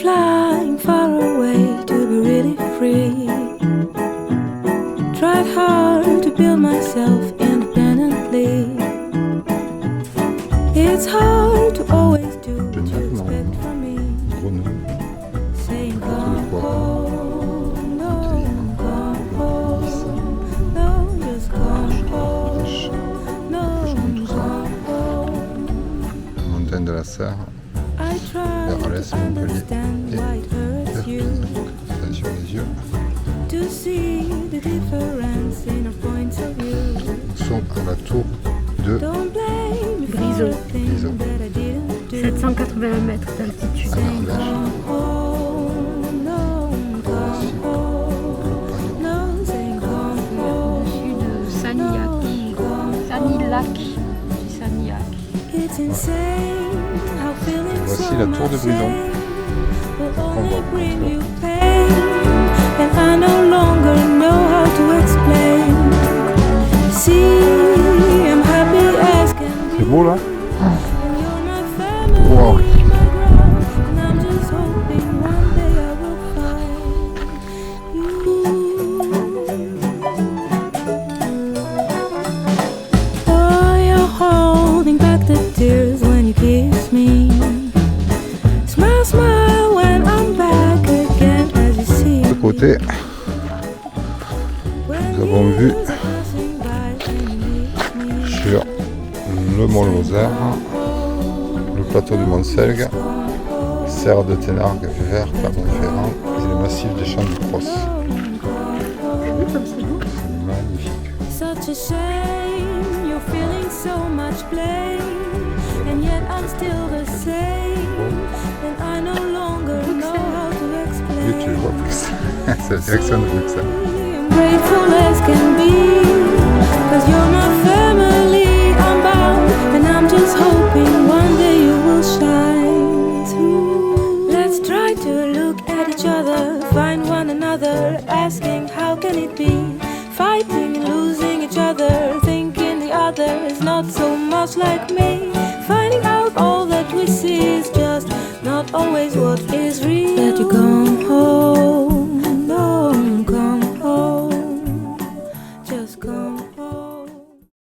flying far away to be really free. Tried hard to build myself independently. It's hard to always do what you expect from me. Saying come home, no, come home, no, just come home, no, come home. Montagne de la Serre, I try to understand why it hurts you. Attention les yeux. To see the difference in our points of view. Nous sommes à la tour de Brison. 781 mètres d'altitude. Au-dessus de Sanilac. Voici la tour de Brison. On va And I no longer know how to explain. See, I'm happy as can be. C'est beau là? And you're my family, Wow. my growth. And I'm just hoping one day I will find you. Oh, you're holding back the tears when you kiss me. Smile, smile when I'm back again as you see. De côté, nous avons vu sur le mont Lozère, le plateau du Mont Selgue, serre de Ténargues vert Clermont-Ferrand et le massif des Champs du Cross. C'est magnifique. Such a shame, you're feeling so much blame, and yet I'm still the same, and I no longer know how to Oui, tu le explain. vois plus. C'est la direction de Bruxelles. I'm grateful as can be, cause you're my family, I'm bound, and I'm just hoping one day you will shine through. Let's try to look at each other, find one another, asking how can it be, fighting and losing each other, thinking the other is not so much like me, finding out all that we see is just not always what is real. That you're gone.